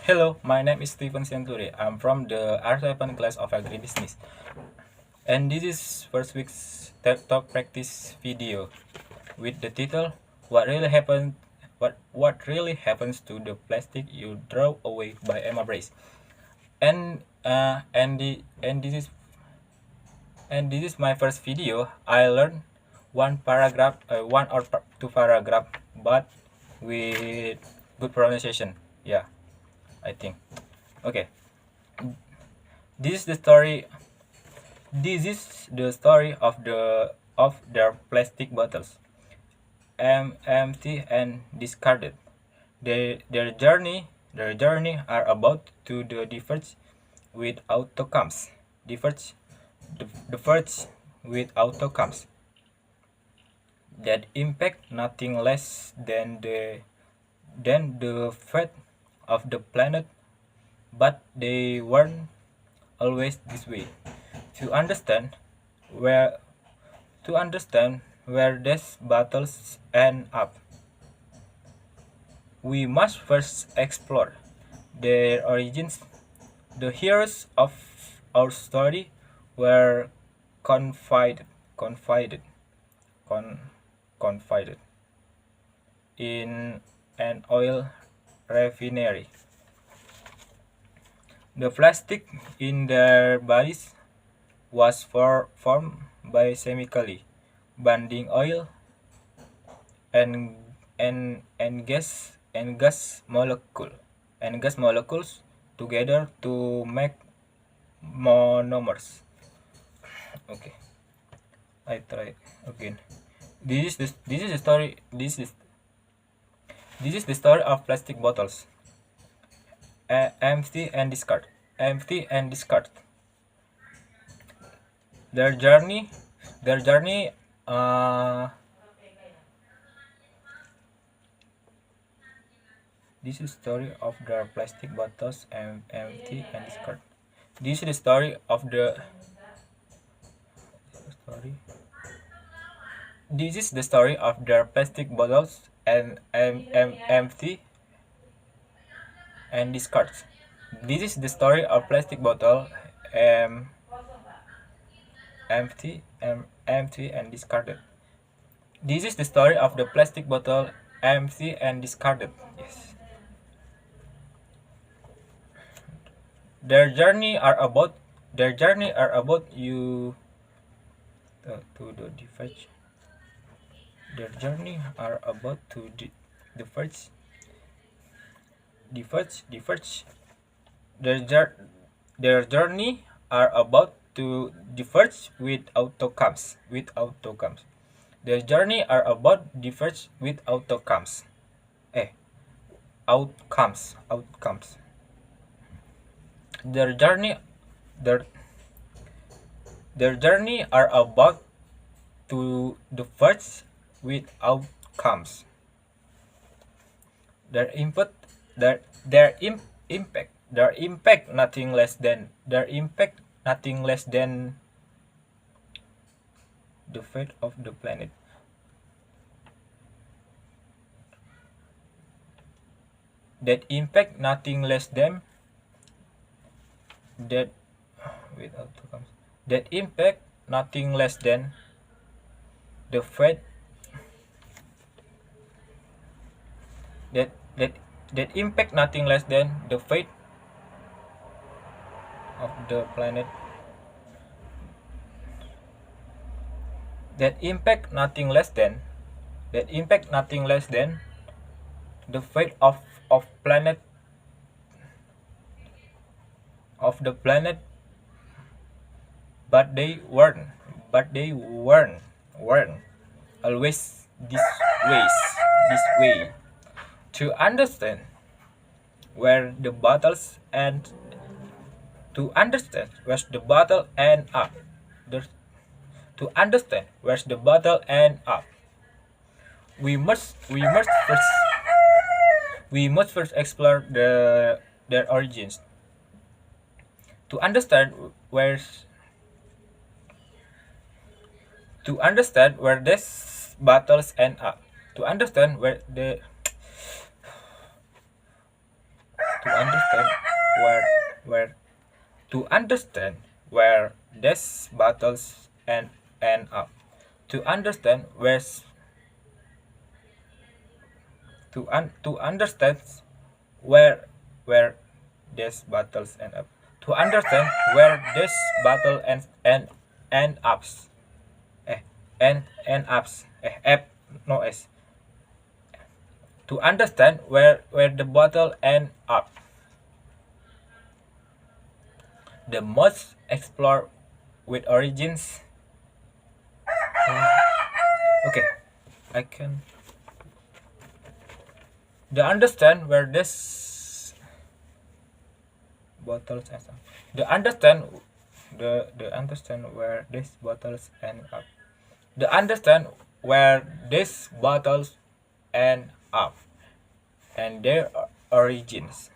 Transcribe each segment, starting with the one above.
Hello, my name is Stephen Centuri. I'm from the R7 class of agribusiness. And this is first week's TED Talk practice video with the title What really happens to the plastic you throw away by Emma Brace. And this is my first video. I learned one or two paragraph, but with good pronunciation. Yeah, I think. Okay. This is the story This is the story of their plastic bottles, empty and discarded. Their journey are about to the diverge with outcomes. Diverge with outcomes that impact nothing less than the fate of the planet, but they weren't always this way. To understand where to understand where these battles end up, we must first explore their origins. The heroes of our story were confided, con, confided in an oil refinery. The plastic in their bodies was formed by chemically bonding oil and gas molecules together to make monomers. Okay, I try again. This is the story. This is the story of plastic bottles. Empty and discard. Empty and discard. Their journey. Their journey. This is the story of the plastic bottles and empty and discard. This is the story of the story. This is the story of their plastic bottles and empty and discards. This is the story of plastic bottle um, empty and discarded. This is the story of the plastic bottle empty and discarded. Yes. Their journey are about you to the diverge. Their journey are about to diverge. Their journey are about to diverge with outcomes. Their journey are about diverge with outcomes. Outcomes. Their journey are about to diverge with outcomes. Their impact nothing less than the fate of the planet. That impact nothing less than that with outcomes. That impact nothing less than the fate that impact nothing less than the fate of the planet. That impact nothing less than the fate of planet of the planet, but they weren't always this way. To understand where the battles end to understand where the battle end up to understand where the battle end up, we must first explore their origins. To understand where these battles end up, to understand where to understand where these battles end up, to understand to understand where these battles end up, to understand where this battle end ups, end ups, f no s, to understand where the battle end up. The most explore with origins. Okay, I can. The understand where this bottles end up. The understand the understand where these bottles end up. The understand where these bottles end up and their origins.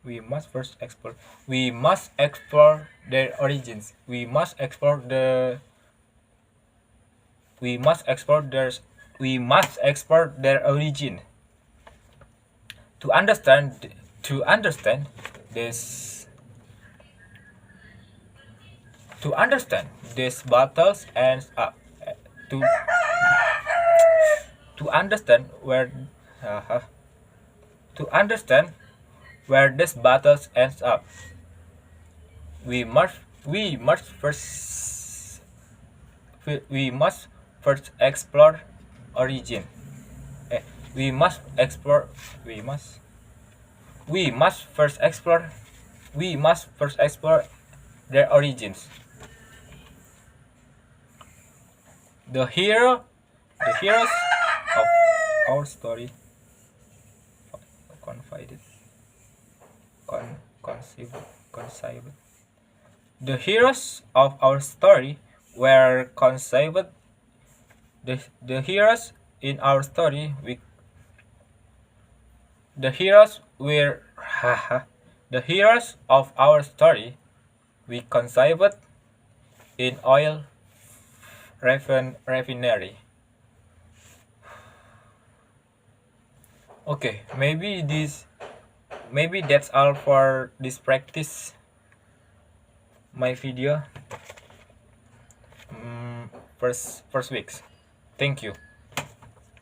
We must first explore. We must explore their origins. We must explore the. We must explore their. We must explore their origin. To understand. To understand this. To understand these battles ends up. To. To understand where. To understand where this battles ends up. We must first explore origin. We must explore first explore their origins. The heroes of our story conceived. The heroes of our story were conceived. The heroes in our story the heroes were the heroes of our story we conceived in oil refinery. Okay, maybe that's all for this practice my video first weeks. Thank you.